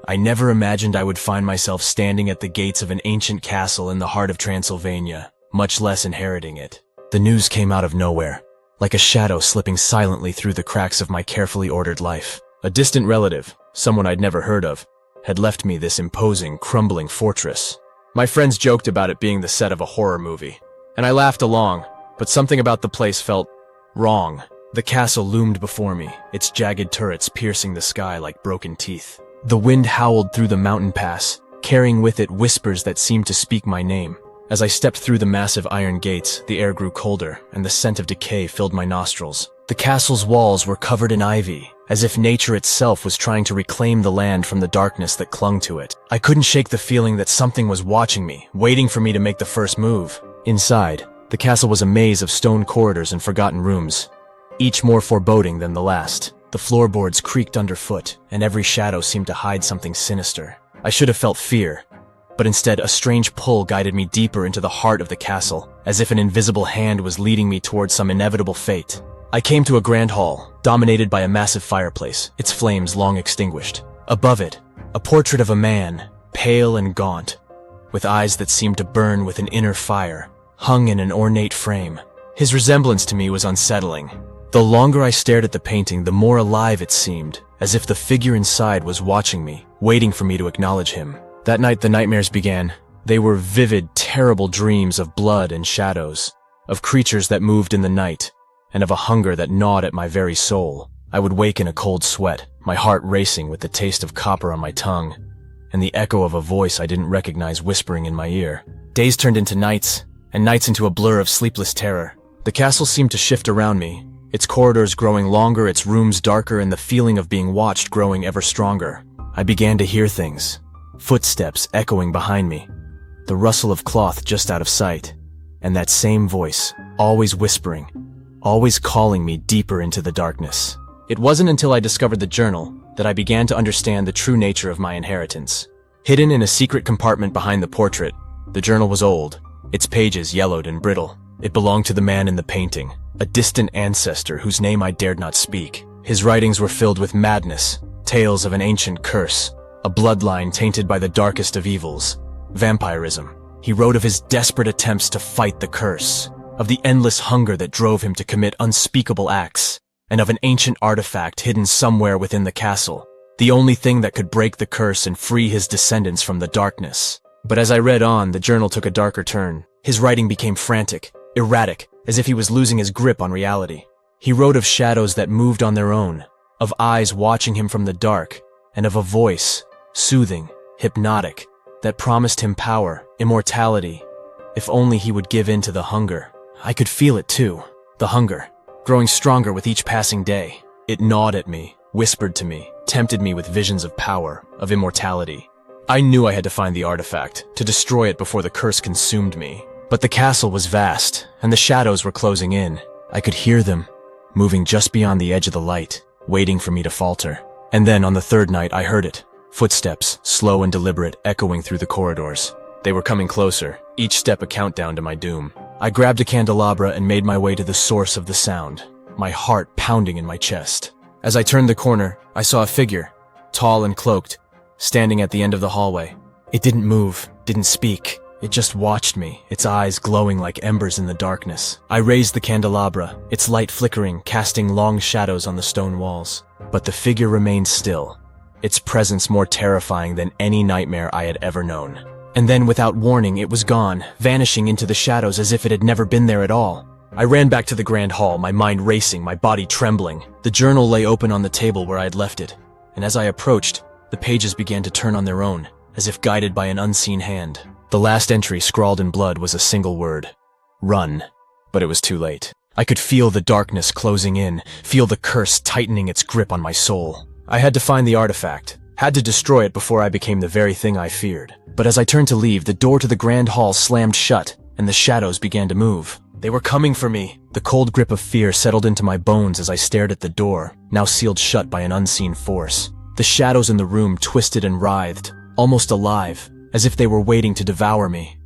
I never imagined I would find myself standing at the gates of an ancient castle in the heart of Transylvania, much less inheriting it. The news came out of nowhere, like a shadow slipping silently through the cracks of my carefully ordered life. A distant relative, someone I'd never heard of, had left me this imposing, crumbling fortress. My friends joked about it being the set of a horror movie, and I laughed along, but something about the place felt wrong. The castle loomed before me, its jagged turrets piercing the sky like broken teeth. The wind howled through the mountain pass, carrying with it whispers that seemed to speak my name. As I stepped through the massive iron gates, the air grew colder, and the scent of decay filled my nostrils. The castle's walls were covered in ivy, as if nature itself was trying to reclaim the land from the darkness that clung to it. I couldn't shake the feeling that something was watching me, waiting for me to make the first move. Inside, the castle was a maze of stone corridors and forgotten rooms, each more foreboding than the last. The floorboards creaked underfoot, and every shadow seemed to hide something sinister. I should have felt fear, but instead a strange pull guided me deeper into the heart of the castle, as if an invisible hand was leading me towards some inevitable fate. I came to a grand hall, dominated by a massive fireplace, its flames long extinguished. Above it, a portrait of a man, pale and gaunt, with eyes that seemed to burn with an inner fire, hung in an ornate frame. His resemblance to me was unsettling. The longer I stared at the painting, the more alive it seemed, as if the figure inside was watching me, waiting for me to acknowledge him. That night the nightmares began. They were vivid, terrible dreams of blood and shadows, of creatures that moved in the night, and of a hunger that gnawed at my very soul. I would wake in a cold sweat, my heart racing with the taste of copper on my tongue, and the echo of a voice I didn't recognize whispering in my ear. Days turned into nights, and nights into a blur of sleepless terror. The castle seemed to shift around me, its corridors growing longer, its rooms darker, and the feeling of being watched growing ever stronger. I began to hear things, footsteps echoing behind me, the rustle of cloth just out of sight, and that same voice, always whispering, always calling me deeper into the darkness. It wasn't until I discovered the journal that I began to understand the true nature of my inheritance. Hidden in a secret compartment behind the portrait, the journal was old, its pages yellowed and brittle. It belonged to the man in the painting, a distant ancestor whose name I dared not speak. His writings were filled with madness, tales of an ancient curse, a bloodline tainted by the darkest of evils, vampirism. He wrote of his desperate attempts to fight the curse, of the endless hunger that drove him to commit unspeakable acts, and of an ancient artifact hidden somewhere within the castle, the only thing that could break the curse and free his descendants from the darkness. But as I read on, the journal took a darker turn. His writing became frantic, erratic, as if he was losing his grip on reality. He wrote of shadows that moved on their own, of eyes watching him from the dark, and of a voice, soothing, hypnotic, that promised him power, immortality, if only he would give in to the hunger. I could feel it too, the hunger, growing stronger with each passing day. It gnawed at me, whispered to me, tempted me with visions of power, of immortality. I knew I had to find the artifact, to destroy it before the curse consumed me. But the castle was vast, and the shadows were closing in. I could hear them, moving just beyond the edge of the light, waiting for me to falter. And then on the third night I heard it, footsteps, slow and deliberate, echoing through the corridors. They were coming closer, each step a countdown to my doom. I grabbed a candelabra and made my way to the source of the sound, my heart pounding in my chest. As I turned the corner, I saw a figure, tall and cloaked, standing at the end of the hallway. It didn't move, didn't speak. It just watched me, its eyes glowing like embers in the darkness. I raised the candelabra, its light flickering, casting long shadows on the stone walls. But the figure remained still, its presence more terrifying than any nightmare I had ever known. And then, without warning, it was gone, vanishing into the shadows as if it had never been there at all. I ran back to the grand hall, my mind racing, my body trembling. The journal lay open on the table where I had left it, and as I approached, the pages began to turn on their own, as if guided by an unseen hand. The last entry, scrawled in blood, was a single word: run. But it was too late. I could feel the darkness closing in, feel the curse tightening its grip on my soul. I had to find the artifact, had to destroy it before I became the very thing I feared. But as I turned to leave, the door to the grand hall slammed shut, and the shadows began to move. They were coming for me. The cold grip of fear settled into my bones as I stared at the door, now sealed shut by an unseen force. The shadows in the room twisted and writhed, almost alive, as if they were waiting to devour me.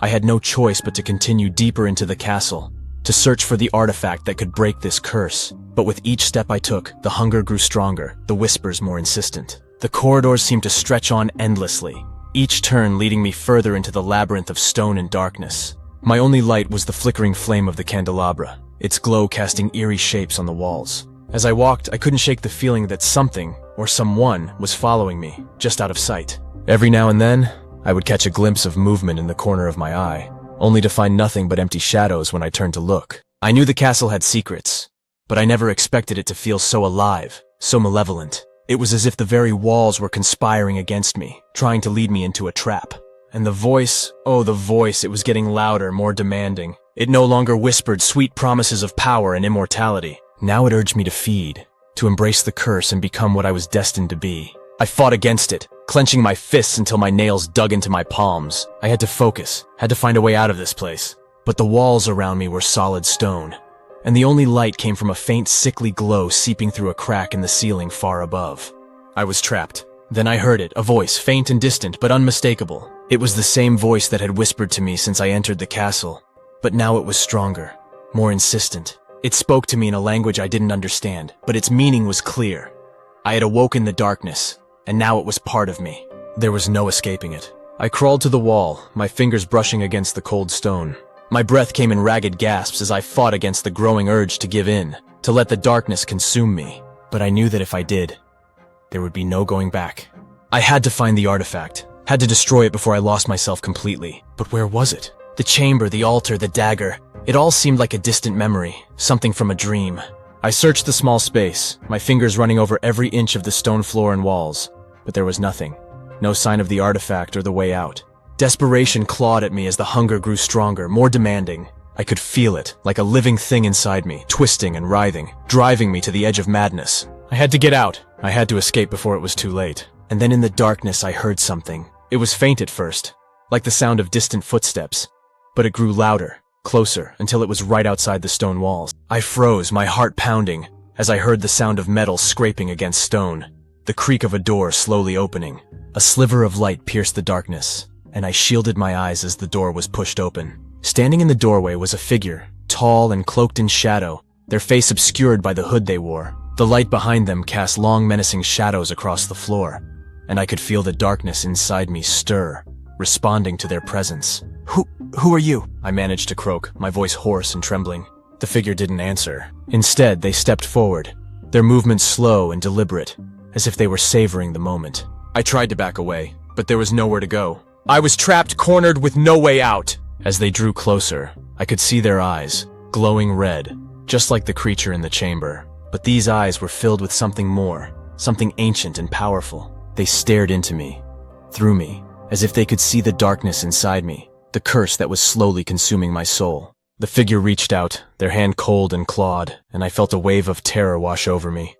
I had no choice but to continue deeper into the castle, to search for the artifact that could break this curse. But with each step I took, the hunger grew stronger, the whispers more insistent. The corridors seemed to stretch on endlessly, each turn leading me further into the labyrinth of stone and darkness. My only light was the flickering flame of the candelabra, its glow casting eerie shapes on the walls. As I walked, I couldn't shake the feeling that something, or someone, was following me, just out of sight. Every now and then, I would catch a glimpse of movement in the corner of my eye, only to find nothing but empty shadows when I turned to look. I knew the castle had secrets, but I never expected it to feel so alive, so malevolent. It was as if the very walls were conspiring against me, trying to lead me into a trap. And the voice, oh the voice, it was getting louder, more demanding. It no longer whispered sweet promises of power and immortality. Now it urged me to feed, to embrace the curse and become what I was destined to be. I fought against it, clenching my fists until my nails dug into my palms. I had to focus, had to find a way out of this place. But the walls around me were solid stone, and the only light came from a faint sickly glow seeping through a crack in the ceiling far above. I was trapped. Then I heard it, a voice, faint and distant, but unmistakable. It was the same voice that had whispered to me since I entered the castle, but now it was stronger, more insistent. It spoke to me in a language I didn't understand, but its meaning was clear. I had awoken the darkness, and now it was part of me. There was no escaping it. I crawled to the wall, my fingers brushing against the cold stone. My breath came in ragged gasps as I fought against the growing urge to give in, to let the darkness consume me. But I knew that if I did, there would be no going back. I had to find the artifact, had to destroy it before I lost myself completely. But where was it? The chamber, the altar, the dagger. It all seemed like a distant memory, something from a dream. I searched the small space, my fingers running over every inch of the stone floor and walls, but there was nothing. No sign of the artifact or the way out. Desperation clawed at me as the hunger grew stronger, more demanding. I could feel it, like a living thing inside me, twisting and writhing, driving me to the edge of madness. I had to get out. I had to escape before it was too late. And then in the darkness I heard something. It was faint at first, like the sound of distant footsteps, but it grew louder, closer, until it was right outside the stone walls. I froze, my heart pounding, as I heard the sound of metal scraping against stone, the creak of a door slowly opening. A sliver of light pierced the darkness, and I shielded my eyes as the door was pushed open. Standing in the doorway was a figure, tall and cloaked in shadow, their face obscured by the hood they wore. The light behind them cast long menacing shadows across the floor, and I could feel the darkness inside me stir, responding to their presence. Who are you? I managed to croak, my voice hoarse and trembling. The figure didn't answer. Instead, they stepped forward, their movements slow and deliberate, as if they were savoring the moment. I tried to back away, but there was nowhere to go. I was trapped, cornered, with no way out. As they drew closer, I could see their eyes, glowing red, just like the creature in the chamber. But these eyes were filled with something more, something ancient and powerful. They stared into me, through me, as if they could see the darkness inside me, the curse that was slowly consuming my soul. The figure reached out, their hand cold and clawed, and I felt a wave of terror wash over me.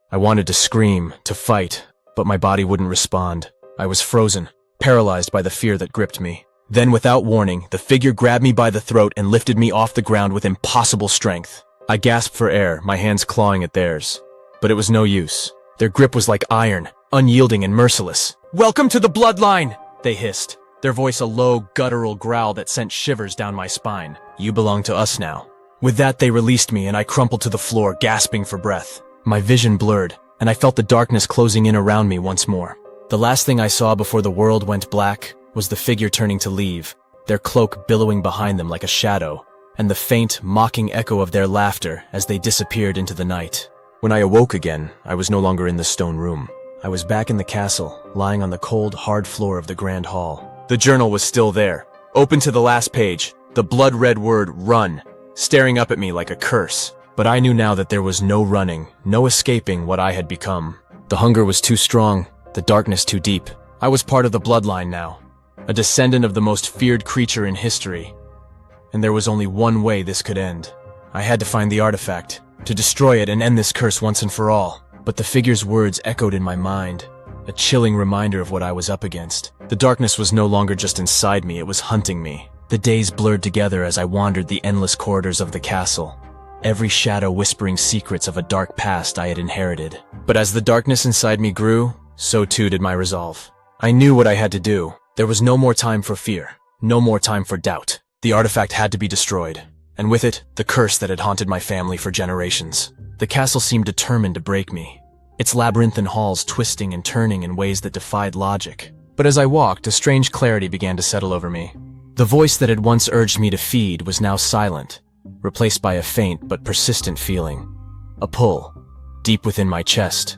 I wanted to scream, to fight, but my body wouldn't respond. I was frozen, paralyzed by the fear that gripped me. Then, without warning, the figure grabbed me by the throat and lifted me off the ground with impossible strength. I gasped for air, my hands clawing at theirs. But it was no use. Their grip was like iron, unyielding and merciless. "Welcome to the Bloodline!" they hissed, their voice a low, guttural growl that sent shivers down my spine. "You belong to us now." With that, they released me and I crumpled to the floor, gasping for breath. My vision blurred, and I felt the darkness closing in around me once more. The last thing I saw before the world went black was the figure turning to leave, their cloak billowing behind them like a shadow, and the faint, mocking echo of their laughter as they disappeared into the night. When I awoke again, I was no longer in the stone room. I was back in the castle, lying on the cold, hard floor of the grand hall. The journal was still there, open to the last page, the blood-red word, "Run," staring up at me like a curse. But I knew now that there was no running, no escaping what I had become. The hunger was too strong, the darkness too deep. I was part of the Bloodline now, a descendant of the most feared creature in history. And there was only one way this could end. I had to find the artifact, to destroy it and end this curse once and for all. But the figure's words echoed in my mind, a chilling reminder of what I was up against. The darkness was no longer just inside me, it was hunting me. The days blurred together as I wandered the endless corridors of the castle, every shadow whispering secrets of a dark past I had inherited. But as the darkness inside me grew, so too did my resolve. I knew what I had to do. There was no more time for fear, no more time for doubt. The artifact had to be destroyed, and with it, the curse that had haunted my family for generations. The castle seemed determined to break me, its labyrinthine halls twisting and turning in ways that defied logic. But as I walked, a strange clarity began to settle over me. The voice that had once urged me to feed was now silent, replaced by a faint but persistent feeling. A pull, deep within my chest,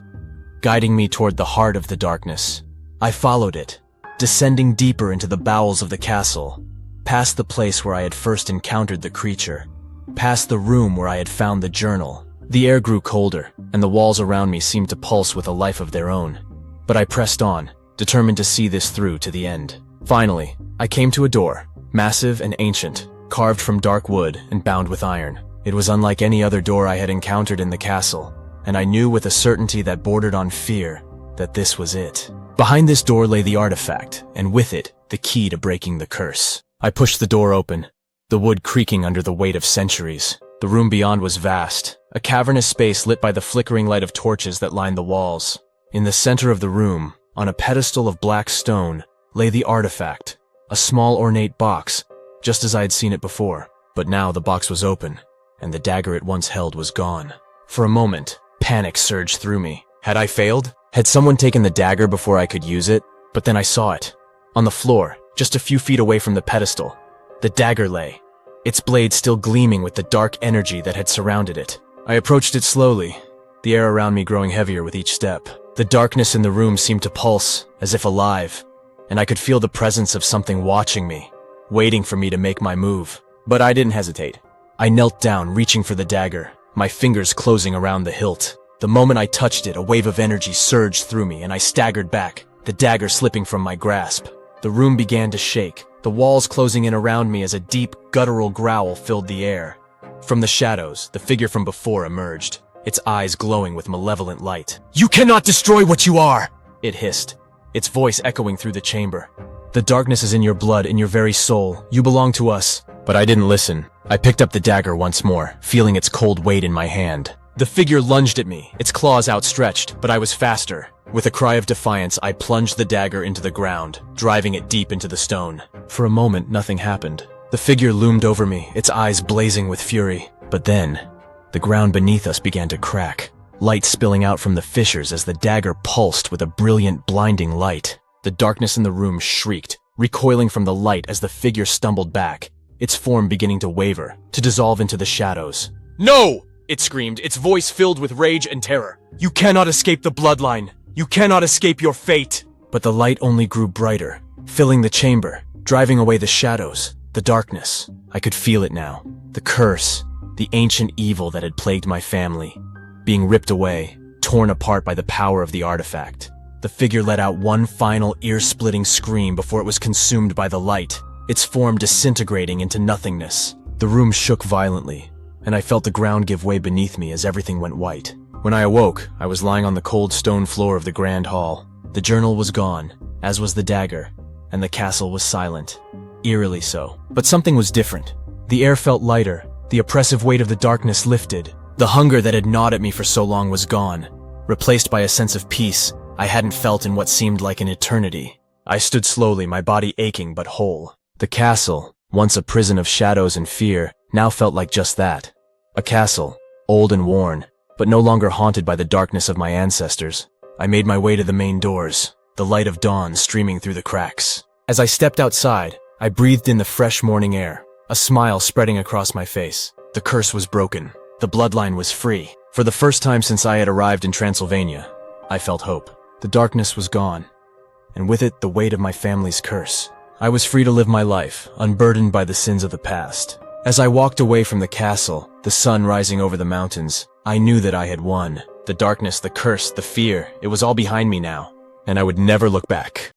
guiding me toward the heart of the darkness. I followed it, descending deeper into the bowels of the castle, past the place where I had first encountered the creature, past the room where I had found the journal. The air grew colder, and the walls around me seemed to pulse with a life of their own. But I pressed on, determined to see this through to the end. Finally, I came to a door, massive and ancient, carved from dark wood and bound with iron. It was unlike any other door I had encountered in the castle, and I knew with a certainty that bordered on fear that this was it. Behind this door lay the artifact, and with it, the key to breaking the curse. I pushed the door open, the wood creaking under the weight of centuries. The room beyond was vast, a cavernous space lit by the flickering light of torches that lined the walls. In the center of the room, on a pedestal of black stone, lay the artifact, a small ornate box, just as I had seen it before. But now the box was open, and the dagger it once held was gone. For a moment, panic surged through me. Had I failed? Had someone taken the dagger before I could use it? But then I saw it. On the floor, just a few feet away from the pedestal, the dagger lay, its blade still gleaming with the dark energy that had surrounded it. I approached it slowly, the air around me growing heavier with each step. The darkness in the room seemed to pulse, as if alive, and I could feel the presence of something watching me, waiting for me to make my move. But I didn't hesitate. I knelt down, reaching for the dagger, my fingers closing around the hilt. The moment I touched it, a wave of energy surged through me, and I staggered back, the dagger slipping from my grasp. The room began to shake, the walls closing in around me as a deep, guttural growl filled the air. From the shadows, the figure from before emerged, its eyes glowing with malevolent light. "You cannot destroy what you are!" it hissed, its voice echoing through the chamber. "The darkness is in your blood, in your very soul. You belong to us." But I didn't listen. I picked up the dagger once more, feeling its cold weight in my hand. The figure lunged at me, its claws outstretched, but I was faster. With a cry of defiance, I plunged the dagger into the ground, driving it deep into the stone. For a moment, nothing happened. The figure loomed over me, its eyes blazing with fury. But then, the ground beneath us began to crack, light spilling out from the fissures as the dagger pulsed with a brilliant, blinding light. The darkness in the room shrieked, recoiling from the light as the figure stumbled back, its form beginning to waver, to dissolve into the shadows. "No!" it screamed, its voice filled with rage and terror. "You cannot escape the bloodline! You cannot escape your fate!" But the light only grew brighter, filling the chamber, driving away the shadows, the darkness. I could feel it now. The curse, the ancient evil that had plagued my family, being ripped away, torn apart by the power of the artifact. The figure let out one final ear-splitting scream before it was consumed by the light, its form disintegrating into nothingness. The room shook violently, and I felt the ground give way beneath me as everything went white. When I awoke, I was lying on the cold stone floor of the grand hall. The journal was gone, as was the dagger, and the castle was silent, eerily so. But something was different. The air felt lighter, the oppressive weight of the darkness lifted. The hunger that had gnawed at me for so long was gone, replaced by a sense of peace I hadn't felt in what seemed like an eternity. I stood slowly, my body aching but whole. The castle, once a prison of shadows and fear, now felt like just that. A castle, old and worn, but no longer haunted by the darkness of my ancestors. I made my way to the main doors, the light of dawn streaming through the cracks. As I stepped outside, I breathed in the fresh morning air, a smile spreading across my face. The curse was broken. The bloodline was free. For the first time since I had arrived in Transylvania, I felt hope. The darkness was gone, and with it the weight of my family's curse. I was free to live my life, unburdened by the sins of the past. As I walked away from the castle, the sun rising over the mountains, I knew that I had won. The darkness, the curse, the fear, it was all behind me now, and I would never look back.